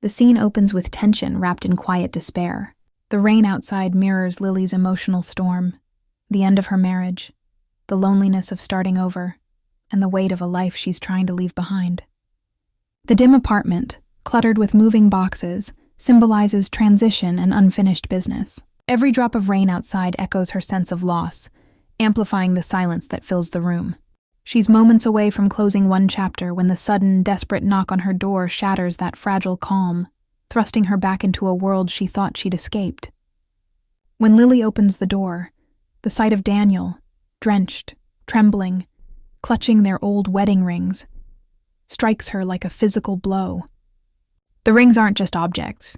The scene opens with tension wrapped in quiet despair. The rain outside mirrors Lily's emotional storm, the end of her marriage, the loneliness of starting over, and the weight of a life she's trying to leave behind. The dim apartment, cluttered with moving boxes, symbolizes transition and unfinished business. Every drop of rain outside echoes her sense of loss, amplifying the silence that fills the room. She's moments away from closing one chapter when the sudden, desperate knock on her door shatters that fragile calm, thrusting her back into a world she thought she'd escaped. When Lily opens the door, the sight of Daniel, drenched, trembling, clutching their old wedding rings, strikes her like a physical blow. The rings aren't just objects.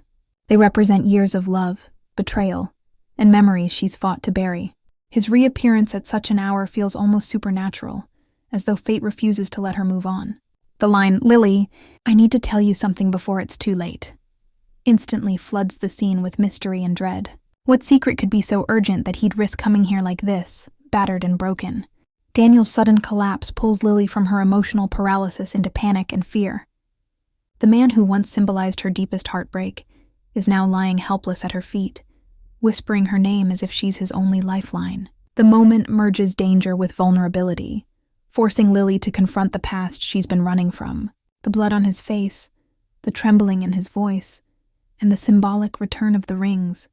They represent years of love, betrayal, and memories she's fought to bury. His reappearance at such an hour feels almost supernatural, as though fate refuses to let her move on. The line, "Lily, I need to tell you something before it's too late," instantly floods the scene with mystery and dread. What secret could be so urgent that he'd risk coming here like this, battered and broken? Daniel's sudden collapse pulls Lily from her emotional paralysis into panic and fear. The man who once symbolized her deepest heartbreak is now lying helpless at her feet, whispering her name as if she's his only lifeline. The moment merges danger with vulnerability, forcing Lily to confront the past she's been running from. The blood on his face, the trembling in his voice, and the symbolic return of the rings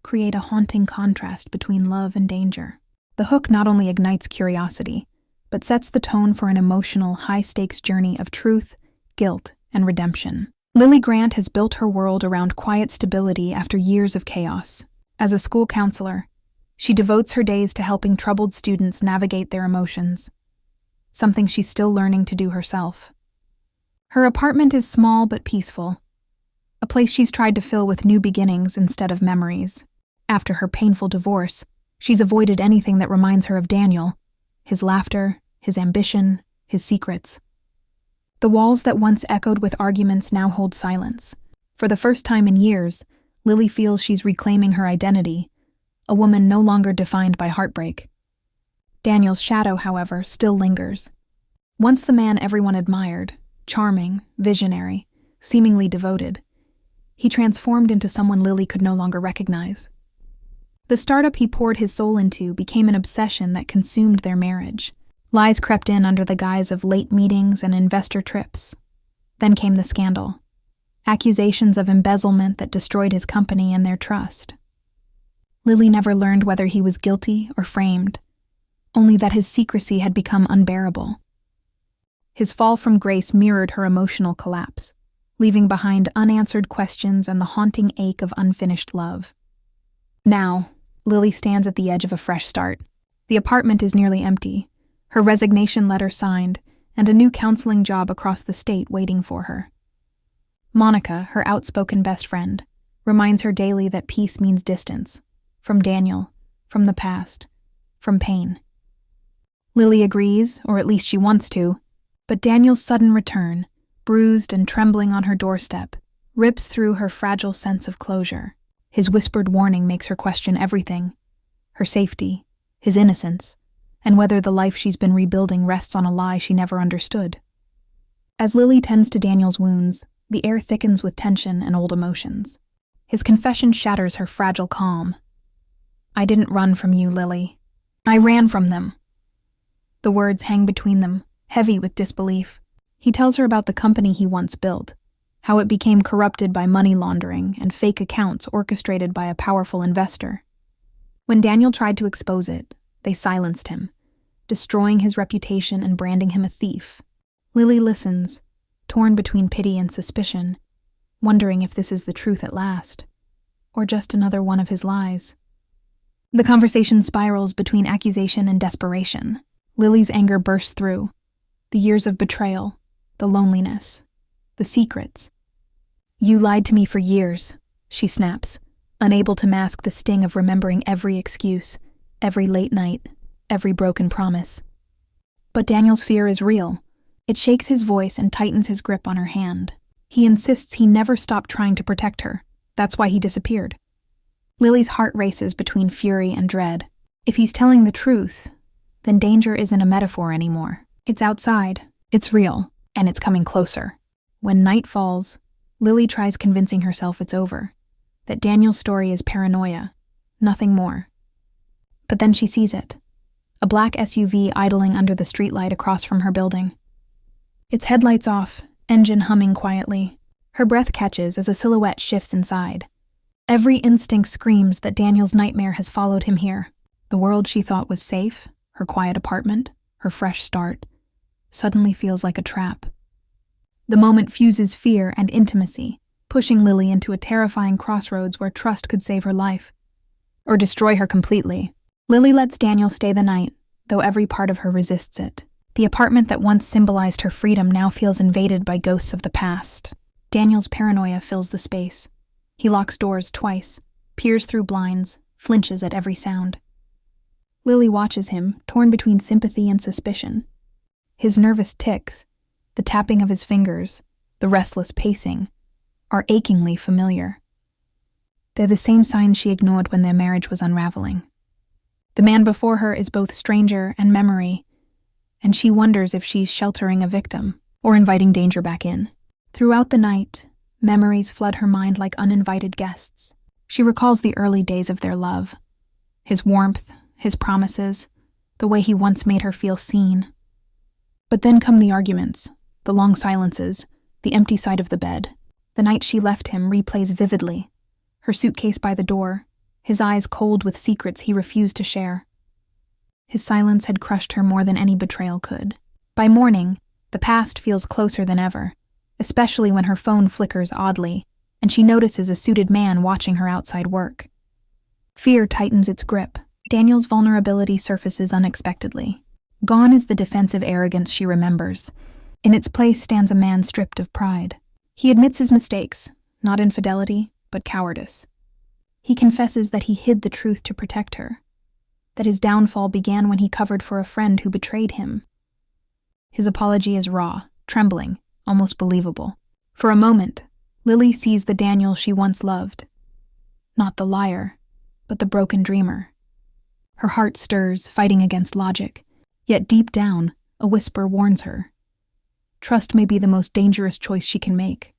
create a haunting contrast between love and danger. The hook not only ignites curiosity, but sets the tone for an emotional, high-stakes journey of truth, guilt, and redemption. Lily Grant has built her world around quiet stability after years of chaos. As a school counselor, she devotes her days to helping troubled students navigate their emotions, something she's still learning to do herself. Her apartment is small but peaceful, a place she's tried to fill with new beginnings instead of memories. After her painful divorce, she's avoided anything that reminds her of Daniel, his laughter, his ambition, his secrets. The walls that once echoed with arguments now hold silence. For the first time in years, Lily feels she's reclaiming her identity, a woman no longer defined by heartbreak. Daniel's shadow, however, still lingers. Once the man everyone admired, charming, visionary, seemingly devoted, he transformed into someone Lily could no longer recognize. The startup he poured his soul into became an obsession that consumed their marriage. Lies crept in under the guise of late meetings and investor trips. Then came the scandal. Accusations of embezzlement that destroyed his company and their trust. Lily never learned whether he was guilty or framed, only that his secrecy had become unbearable. His fall from grace mirrored her emotional collapse, leaving behind unanswered questions and the haunting ache of unfinished love. Now, Lily stands at the edge of a fresh start. The apartment is nearly empty, her resignation letter signed, and a new counseling job across the state waiting for her. Monica, her outspoken best friend, reminds her daily that peace means distance, from Daniel, from the past, from pain. Lily agrees, or at least she wants to, but Daniel's sudden return, bruised and trembling on her doorstep, rips through her fragile sense of closure. His whispered warning makes her question everything: her safety, his innocence, and whether the life she's been rebuilding rests on a lie she never understood. As Lily tends to Daniel's wounds, the air thickens with tension and old emotions. His confession shatters her fragile calm. "I didn't run from you, Lily. I ran from them." The words hang between them, heavy with disbelief. He tells her about the company he once built, how it became corrupted by money laundering and fake accounts orchestrated by a powerful investor. When Daniel tried to expose it, they silenced him, destroying his reputation and branding him a thief. Lily listens, torn between pity and suspicion, wondering if this is the truth at last, or just another one of his lies. The conversation spirals between accusation and desperation. Lily's anger bursts through. The years of betrayal, the loneliness, the secrets. "You lied to me for years," she snaps, unable to mask the sting of remembering every excuse, every late night, every broken promise. But Daniel's fear is real. It shakes his voice and tightens his grip on her hand. He insists he never stopped trying to protect her. That's why he disappeared. Lily's heart races between fury and dread. If he's telling the truth, then danger isn't a metaphor anymore. It's outside, it's real, and it's coming closer. When night falls, Lily tries convincing herself it's over, that Daniel's story is paranoia, nothing more. But then she sees it, a black SUV idling under the streetlight across from her building. Its headlights off, engine humming quietly. Her breath catches as a silhouette shifts inside. Every instinct screams that Daniel's nightmare has followed him here. The world she thought was safe, her quiet apartment, her fresh start, suddenly feels like a trap. The moment fuses fear and intimacy, pushing Lily into a terrifying crossroads where trust could save her life, or destroy her completely. Lily lets Daniel stay the night, though every part of her resists it. The apartment that once symbolized her freedom now feels invaded by ghosts of the past. Daniel's paranoia fills the space. He locks doors twice, peers through blinds, flinches at every sound. Lily watches him, torn between sympathy and suspicion. His nervous tics, the tapping of his fingers, the restless pacing, are achingly familiar. They're the same signs she ignored when their marriage was unraveling. The man before her is both stranger and memory, and she wonders if she's sheltering a victim or inviting danger back in. Throughout the night, memories flood her mind like uninvited guests. She recalls the early days of their love, his warmth, his promises, the way he once made her feel seen. But then come the arguments, the long silences, the empty side of the bed. The night she left him replays vividly, her suitcase by the door, his eyes cold with secrets he refused to share. His silence had crushed her more than any betrayal could. By morning, the past feels closer than ever, especially when her phone flickers oddly, and she notices a suited man watching her outside work. Fear tightens its grip. Daniel's vulnerability surfaces unexpectedly. Gone is the defensive arrogance she remembers. In its place stands a man stripped of pride. He admits his mistakes, not infidelity, but cowardice. He confesses that he hid the truth to protect her, that his downfall began when he covered for a friend who betrayed him. His apology is raw, trembling, almost believable. For a moment, Lily sees the Daniel she once loved. Not the liar, but the broken dreamer. Her heart stirs, fighting against logic, yet deep down, a whisper warns her. Trust may be the most dangerous choice she can make.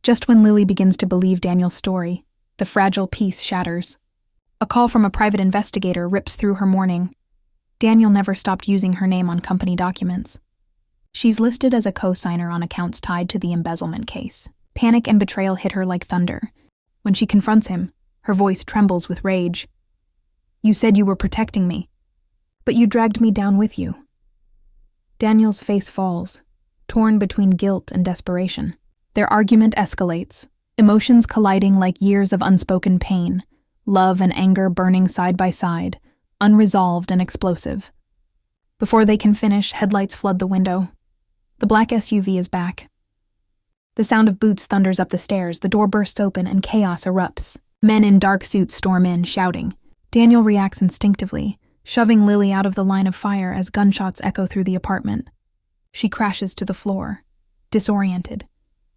Just when Lily begins to believe Daniel's story, the fragile peace shatters. A call from a private investigator rips through her morning. Daniel never stopped using her name on company documents. She's listed as a co-signer on accounts tied to the embezzlement case. Panic and betrayal hit her like thunder. When she confronts him, her voice trembles with rage. "You said you were protecting me, but you dragged me down with you." Daniel's face falls, torn between guilt and desperation. Their argument escalates, emotions colliding like years of unspoken pain, love and anger burning side by side, unresolved and explosive. Before they can finish, headlights flood the window. The black SUV is back. The sound of boots thunders up the stairs, the door bursts open, and chaos erupts. Men in dark suits storm in, shouting. Daniel reacts instinctively, shoving Lily out of the line of fire as gunshots echo through the apartment. She crashes to the floor, disoriented,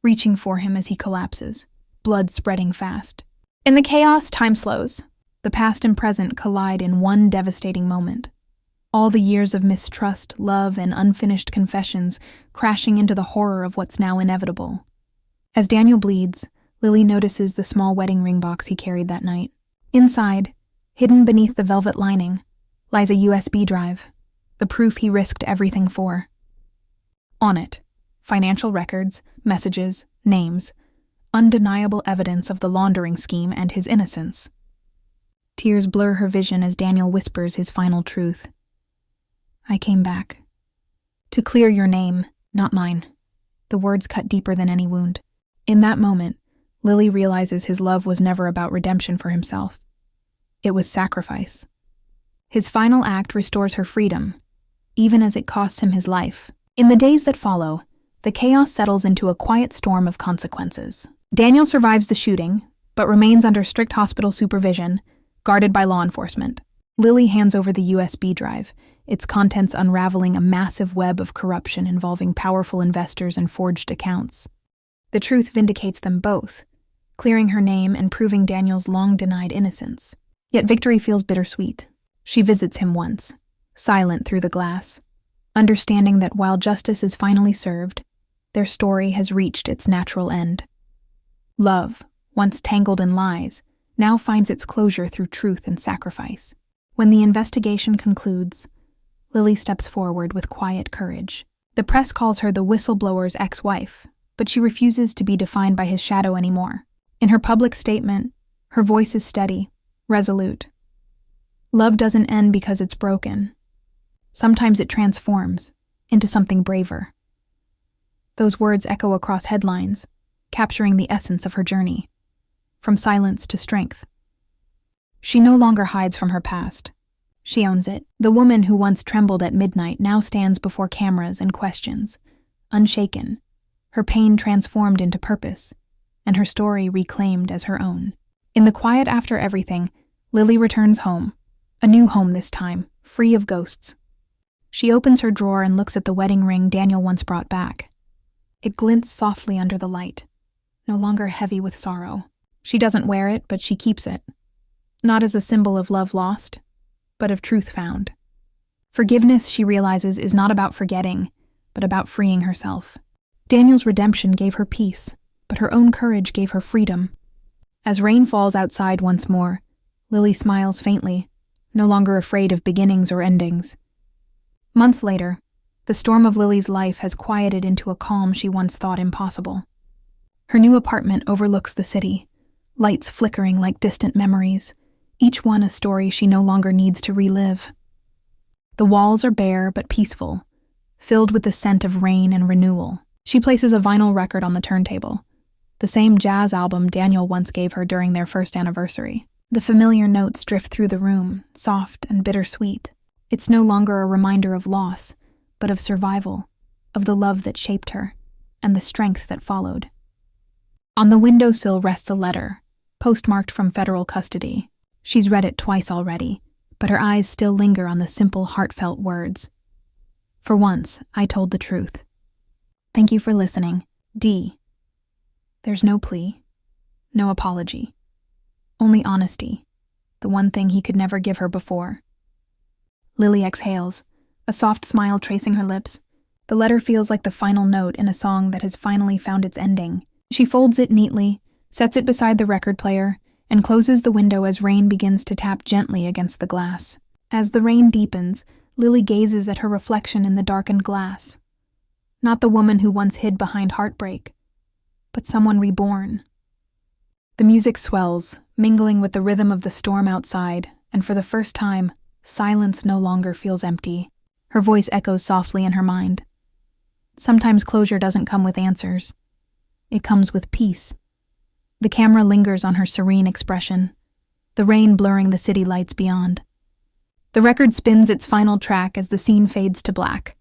reaching for him as he collapses, blood spreading fast. In the chaos, time slows. The past and present collide in one devastating moment. All the years of mistrust, love, and unfinished confessions crashing into the horror of what's now inevitable. As Daniel bleeds, Lily notices the small wedding ring box he carried that night. Inside, hidden beneath the velvet lining, lies a USB drive, the proof he risked everything for. On it, financial records, messages, names, undeniable evidence of the laundering scheme and his innocence. Tears blur her vision as Daniel whispers his final truth. "I came back. To clear your name, not mine." The words cut deeper than any wound. In that moment, Lily realizes his love was never about redemption for himself. It was sacrifice. His final act restores her freedom, even as it costs him his life. In the days that follow, the chaos settles into a quiet storm of consequences. Daniel survives the shooting, but remains under strict hospital supervision, guarded by law enforcement. Lily hands over the USB drive, its contents unraveling a massive web of corruption involving powerful investors and forged accounts. The truth vindicates them both, clearing her name and proving Daniel's long-denied innocence. Yet victory feels bittersweet. She visits him once, silent through the glass, understanding that while justice is finally served, their story has reached its natural end. Love, once tangled in lies, now finds its closure through truth and sacrifice. When the investigation concludes, Lily steps forward with quiet courage. The press calls her the whistleblower's ex-wife, but she refuses to be defined by his shadow anymore. In her public statement, her voice is steady, resolute. Love doesn't end because it's broken. Sometimes it transforms into something braver. Those words echo across headlines, capturing the essence of her journey, from silence to strength. She no longer hides from her past. She owns it. The woman who once trembled at midnight now stands before cameras and questions, unshaken, her pain transformed into purpose, and her story reclaimed as her own. In the quiet after everything, Lily returns home, a new home this time, free of ghosts. She opens her drawer and looks at the wedding ring Daniel once brought back. It glints softly under the light, no longer heavy with sorrow. She doesn't wear it, but she keeps it. Not as a symbol of love lost, but of truth found. Forgiveness, she realizes, is not about forgetting, but about freeing herself. Daniel's redemption gave her peace, but her own courage gave her freedom. As rain falls outside once more, Lily smiles faintly, no longer afraid of beginnings or endings. Months later, the storm of Lily's life has quieted into a calm she once thought impossible. Her new apartment overlooks the city, lights flickering like distant memories, each one a story she no longer needs to relive. The walls are bare but peaceful, filled with the scent of rain and renewal. She places a vinyl record on the turntable, the same jazz album Daniel once gave her during their first anniversary. The familiar notes drift through the room, soft and bittersweet. It's no longer a reminder of loss, but of survival, of the love that shaped her, and the strength that followed. On the windowsill rests a letter, postmarked from federal custody. She's read it twice already, but her eyes still linger on the simple, heartfelt words. For once, I told the truth. Thank you for listening. D. There's no plea, no apology. Only honesty, the one thing he could never give her before. Lily exhales, a soft smile tracing her lips. The letter feels like the final note in a song that has finally found its ending. She folds it neatly, sets it beside the record player, and closes the window as rain begins to tap gently against the glass. As the rain deepens, Lily gazes at her reflection in the darkened glass. Not the woman who once hid behind heartbreak, but someone reborn. The music swells, mingling with the rhythm of the storm outside, and for the first time, silence no longer feels empty. Her voice echoes softly in her mind. Sometimes closure doesn't come with answers. It comes with peace. The camera lingers on her serene expression, the rain blurring the city lights beyond. The record spins its final track as the scene fades to black.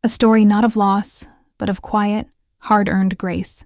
A story not of loss, but of quiet, hard-earned grace.